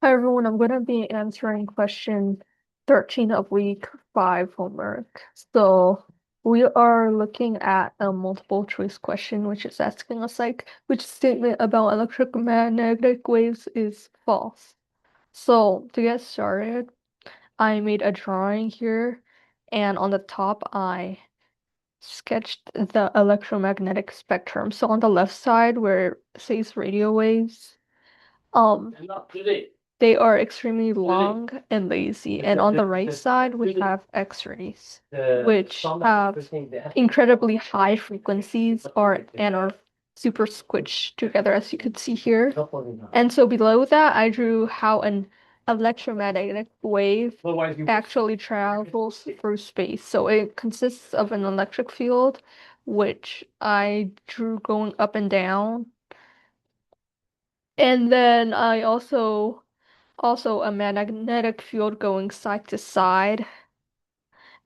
Hi everyone, I'm going to be answering question 13 of week 5 homework. So we are looking at a multiple choice question, which is asking us like which statement about electromagnetic waves is false. So to get started, I made a drawing here, and on the top I sketched the electromagnetic spectrum. So on the left side where it says radio waves, um, they are extremely long and lazy. And on the right side, we have X-rays, which have incredibly high frequencies and are super squished together, as you could see here. And so below that, I drew how an electromagnetic wave actually travels through space. So it consists of an electric field, which I drew going up and down. And then I also a magnetic field going side to side.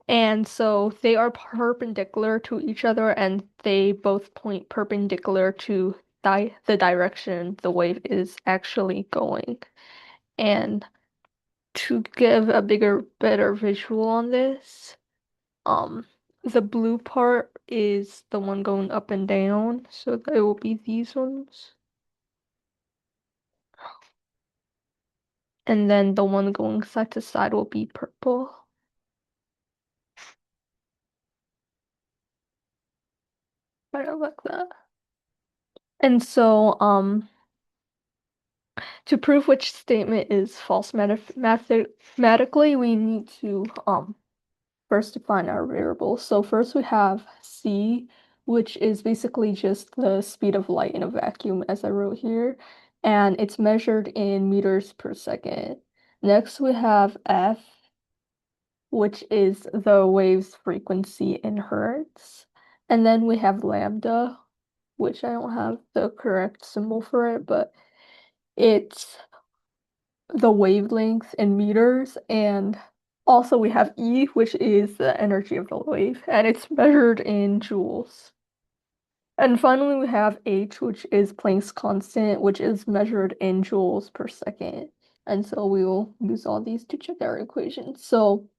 And so they are perpendicular to each other and they both point perpendicular to the direction the wave is actually going. And to give a better visual on this, um, the blue part is the one going up and down, so it will be these ones. And then the one going side to side will be purple. Kind of like that. And so, to prove which statement is false mathematically, we need to first define our variables. So first we have c, which is basically just the speed of light in a vacuum, as I wrote here, and it's measured in meters per second. Next we have f, which is the wave's frequency in hertz. And then we have lambda, which I don't have the correct symbol for it, but it's the wavelength in meters. And also we have E, which is the energy of the wave, and it's measured in joules. And finally we have H, which is Planck's constant, which is measured in joules per second. And so we will use all these to check our equations. So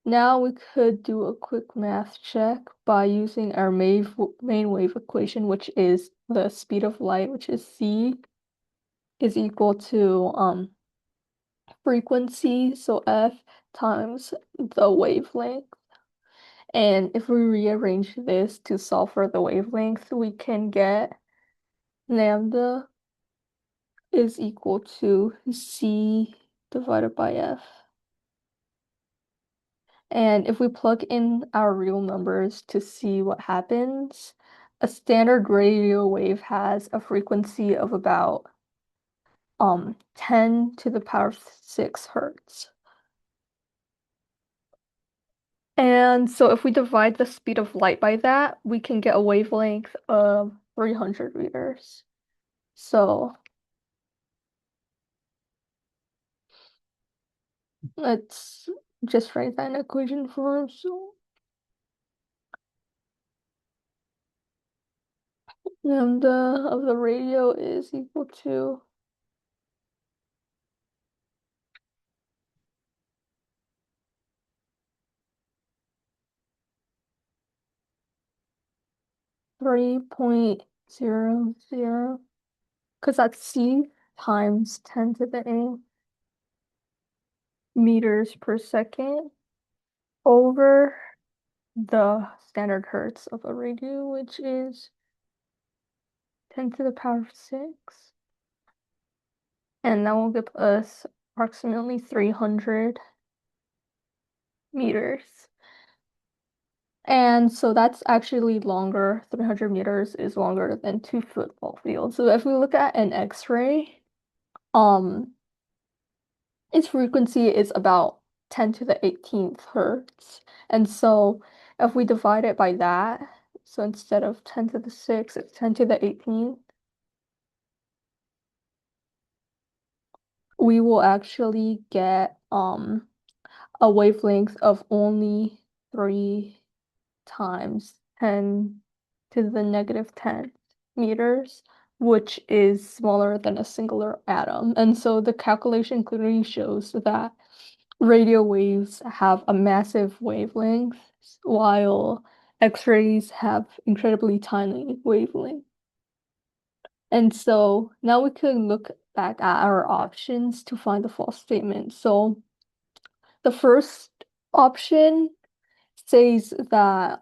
now we could do a quick math check by using our main wave equation, which is the speed of light, which is c, is equal to frequency, so f times the wavelength. And if we rearrange this to solve for the wavelength, we can get lambda is equal to c divided by f. And if we plug in our real numbers to see what happens, a standard radio wave has a frequency of about 10 to the power 6 hertz. And so if we divide the speed of light by that, we can get a wavelength of 300 meters. So let's just write that in equation form. So lambda of the radio is equal to 3.00, because that's c times 10 to the 8 meters per second over the standard hertz of a radio, which is 10 to the power 6. And that will give us approximately 300 meters. And so that's actually longer. 300 meters is longer than 2 football fields. So if we look at an X-ray, um, its frequency is about 10 to the 18th hertz. And so if we divide it by that, so instead of 10 to the 6, it's 10 to the 18th, we will actually get a wavelength of only 3 times 10 to the negative 10 meters. which is smaller than a singular atom. And so the calculation clearly shows that radio waves have a massive wavelength, while X-rays have incredibly tiny wavelength. And so now we can look back at our options to find the false statement. So the first option says that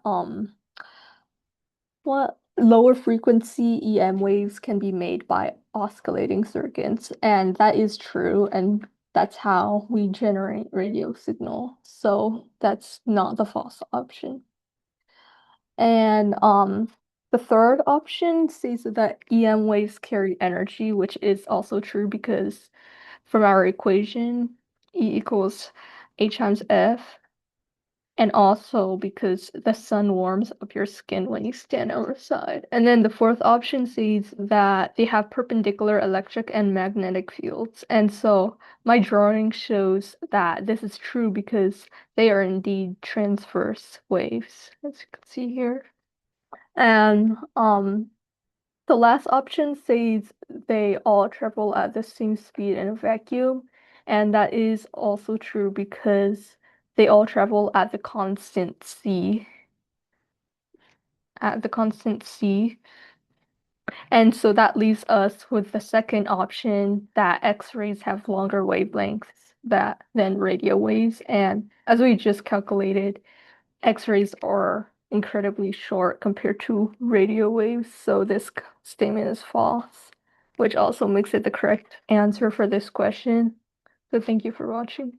what lower frequency EM waves can be made by oscillating circuits, and that is true, and that's how we generate radio signal. So that's not the false option. And the third option says that EM waves carry energy, which is also true because from our equation, E equals H times F, and also because the sun warms up your skin when you stand outside. And then the fourth option says that they have perpendicular electric and magnetic fields. And so my drawing shows that this is true because they are indeed transverse waves, as you can see here. And the last option says they all travel at the same speed in a vacuum, and that is also true because they all travel at the constant c, at the constant c. And so that leaves us with the second option that X-rays have longer wavelengths than radio waves. And as we just calculated, X-rays are incredibly short compared to radio waves, so this statement is false, which also makes it the correct answer for this question. So thank you for watching.